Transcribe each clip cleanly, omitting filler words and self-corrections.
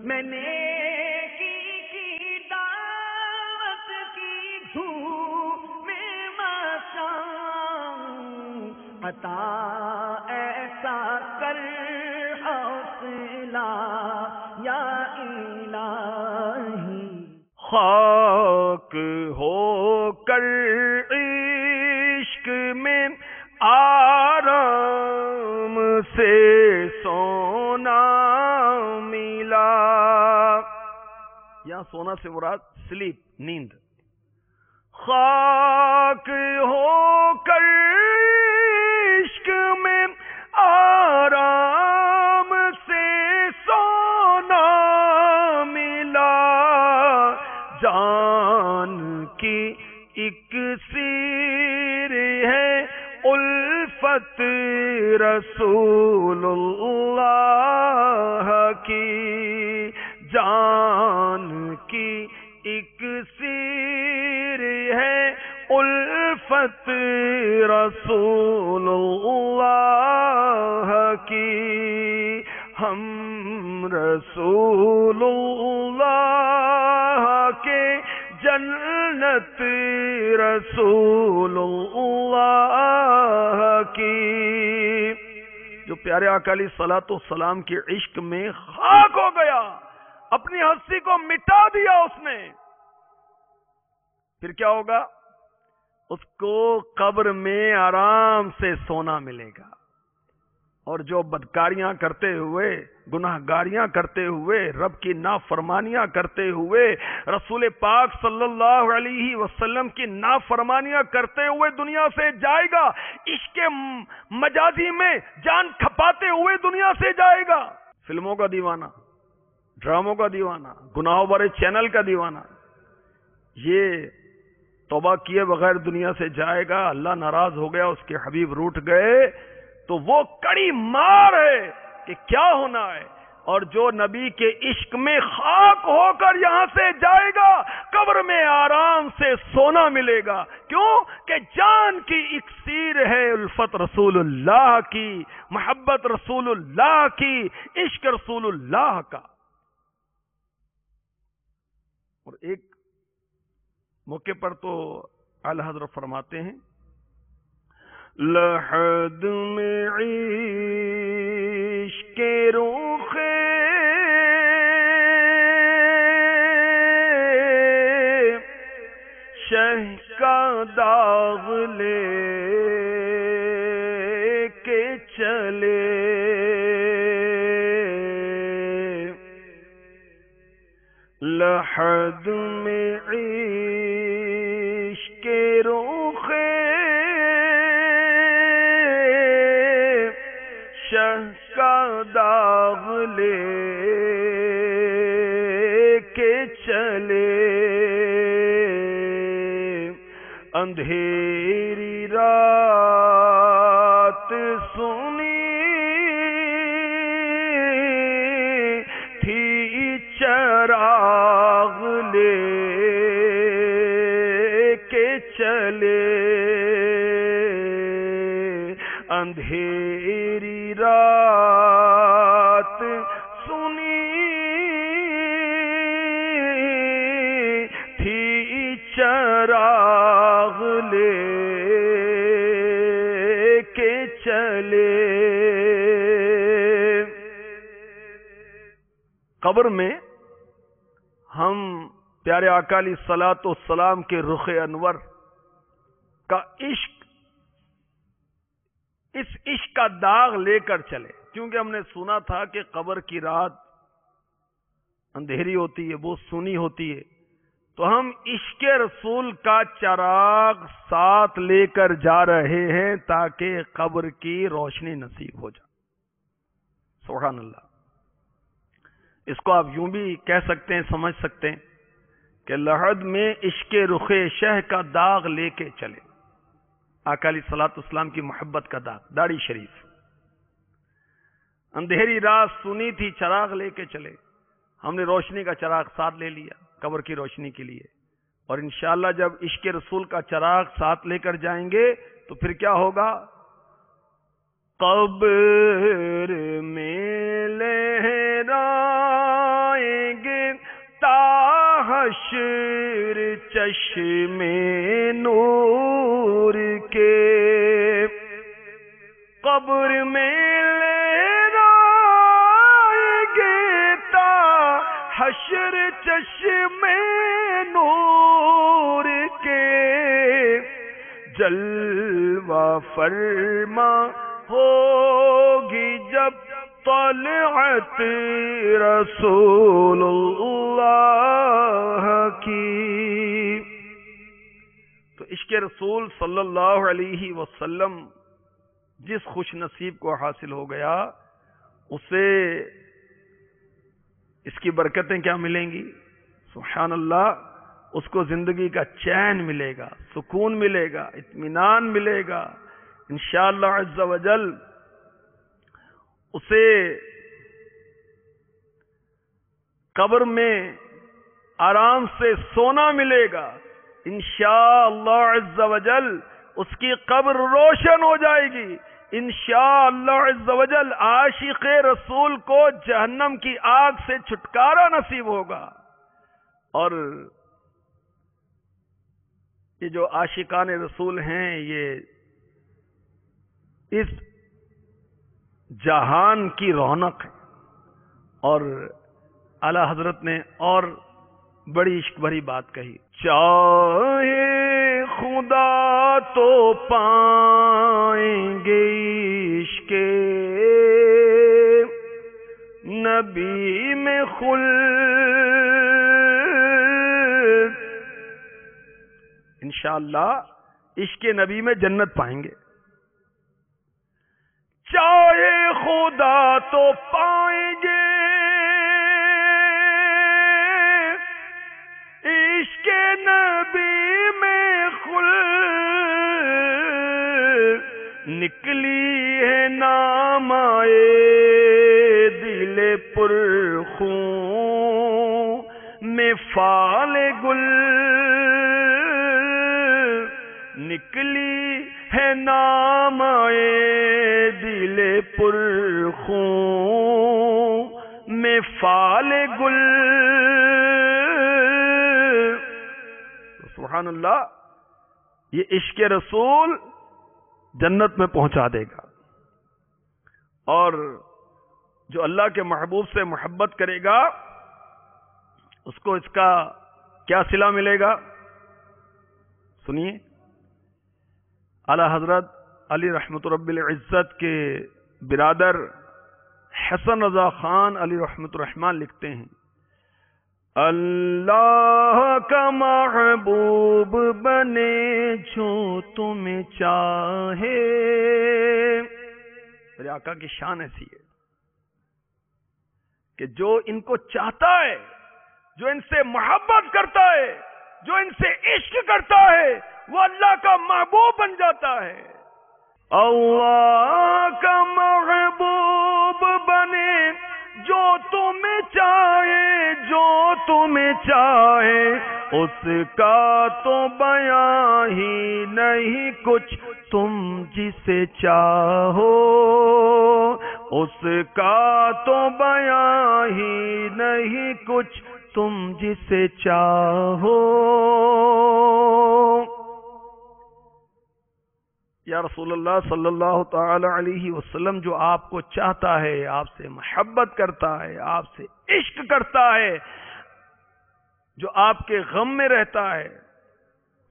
میں نیکی کی دعوت کی دھوم میں مچاؤں، عطا ایسا کر حوصلہ یا الہی، خاک ہو کر عشق میں آرام سے سونا ملا. یہاں سونا سے مراد سلیپ، نیند. خاک ہو کر عشق میں آرام سے سونا ملا، جان کی ایک سیر ہے الفت رسول اللہ کی، جان کی ایک سیر ہے الفت رسول اللہ کی. ہم رسول اللہ کے جنت رسول اللہ کی. جو پیارے آقا علیہ الصلوۃ والسلام کے عشق میں خاک ہو گیا، اپنی ہستی کو مٹا دیا اس نے، پھر کیا ہوگا؟ اس کو قبر میں آرام سے سونا ملے گا. اور جو بدکاریاں کرتے ہوئے، گناہ گاریاں کرتے ہوئے، رب کی نافرمانیاں کرتے ہوئے، رسول پاک صلی اللہ علیہ وسلم کی نافرمانیاں کرتے ہوئے دنیا سے جائے گا، عشق مجازی میں جان کھپاتے ہوئے دنیا سے جائے گا. فلموں کا دیوانہ، ڈراموں کا دیوانہ، گناہوں بھرے چینل کا دیوانہ، یہ توبہ کیے بغیر دنیا سے جائے گا. اللہ ناراض ہو گیا، اس کے حبیب روٹ گئے، تو وہ کڑی مار ہے کہ کیا ہونا ہے. اور جو نبی کے عشق میں خاک ہو کر یہاں سے جائے گا، قبر میں آرام سے سونا ملے گا. کیوں کہ جان کی اکسیر ہے الفت رسول اللہ کی، محبت رسول اللہ کی، عشق رسول اللہ کا. اور ایک موقع پر تو اعلی حضرت فرماتے ہیں، لحد میں عشق روخ شہ کا داغ لے کے چلے، لحد میں عشق روخ شہ کا داغ لے کے چلے، اندھیری رات سنی تھی چراغ لے کے چلے، اندھیری رات سنی تھی چراغ لے کے چلے. قبر میں ہم پیارے آقا علیہ الصلوۃ والسلام کے رخ انور کا عشق، اس عشق کا داغ لے کر چلے. کیونکہ ہم نے سنا تھا کہ قبر کی رات اندھیری ہوتی ہے، بہت سونی ہوتی ہے، تو ہم عشق رسول کا چراغ ساتھ لے کر جا رہے ہیں تاکہ قبر کی روشنی نصیب ہو جائے. سبحان اللہ. اس کو آپ یوں بھی کہہ سکتے ہیں، سمجھ سکتے ہیں کہ لحد میں عشق رخ شہ کا داغ لے کے چلے. آقا علیہ الصلوۃ والسلام کی محبت کا داغ، داڑھی شریف. اندھیری رات سنی تھی، چراغ لے کے چلے. ہم نے روشنی کا چراغ ساتھ لے لیا قبر کی روشنی کے لیے، اور انشاءاللہ جب عشق رسول کا چراغ ساتھ لے کر جائیں گے تو پھر کیا ہوگا؟ قبر میں لہرائے حشر چشم نور کے قبر میں حشر چشم نور کے جلوہ فرما ہوگی جب طلعت رسول اللہ کی. تو عشق رسول صلی اللہ علیہ وسلم جس خوش نصیب کو حاصل ہو گیا اسے اس کی برکتیں کیا ملیں گی؟ سبحان اللہ، اس کو زندگی کا چین ملے گا، سکون ملے گا، اطمینان ملے گا انشاءاللہ عز و جل. اسے قبر میں آرام سے سونا ملے گا انشاءاللہ عز و جل. اس کی قبر روشن ہو جائے گی انشاءاللہ عز و جل. عاشق رسول کو جہنم کی آگ سے چھٹکارا نصیب ہوگا. اور یہ جو عاشقان رسول ہیں یہ اس جہان کی رونق ہے. اور اعلی حضرت نے اور بڑی عشق بھری بات کہی، چاہے خدا تو پائیں گے عشق نبی میں خلد. انشاءاللہ عشق نبی میں جنت پائیں گے. چاہے خدا تو پائیں گے عشق نبی میں خلد. نکلی ہے نام آئے دل پرخون میں فال گل. نکلی ہے نام آئے دل پرخون میں فال گل. سبحان اللہ، یہ عشق رسول جنت میں پہنچا دے گا. اور جو اللہ کے محبوب سے محبت کرے گا اس کو اس کا کیا صلہ ملے گا؟ سنیے، اعلی حضرت علی رحمت رب العزت کے برادر حسن رضا خان علی رحمت الرحمن لکھتے ہیں، اللہ کا محبوب بنے جو تمہیں چاہے. میرے آقا کی شان ایسی ہے کہ جو ان کو چاہتا ہے، جو ان سے محبت کرتا ہے، جو ان سے عشق کرتا ہے، وہ اللہ کا محبوب بن جاتا ہے. اللہ کا محبوب بنے جو تمہیں چاہے، جو تمہیں چاہے، اس کا تو بیان ہی نہیں کچھ تم جسے چاہو. اس کا تو بیان ہی نہیں کچھ تم جسے چاہو. یا رسول اللہ صلی اللہ تعالی علیہ وسلم جو آپ کو چاہتا ہے، آپ سے محبت کرتا ہے، آپ سے عشق کرتا ہے، جو آپ کے غم میں رہتا ہے،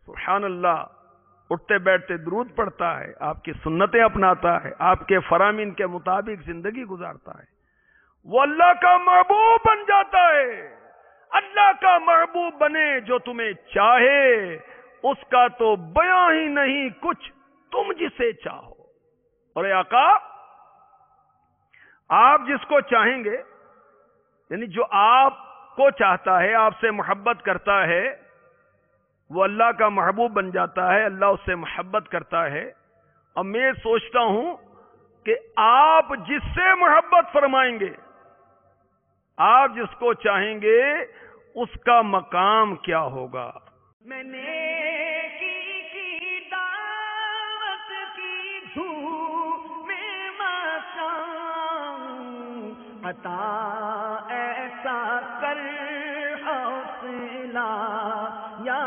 سبحان اللہ، اٹھتے بیٹھتے درود پڑھتا ہے، آپ کی سنتیں اپناتا ہے، آپ کے فرامین کے مطابق زندگی گزارتا ہے، وہ اللہ کا محبوب بن جاتا ہے. اللہ کا محبوب بنے جو تمہیں چاہے، اس کا تو بیان ہی نہیں کچھ تم جسے چاہو. اور اے آقا، آپ جس کو چاہیں گے، یعنی جو آپ کو چاہتا ہے، آپ سے محبت کرتا ہے، وہ اللہ کا محبوب بن جاتا ہے، اللہ اس سے محبت کرتا ہے. اور میں سوچتا ہوں کہ آپ جس سے محبت فرمائیں گے، آپ جس کو چاہیں گے، اس کا مقام کیا ہوگا. میں نے کی دعوت کی دھوم میں مقام عطا ایسا کر مسئلہ یا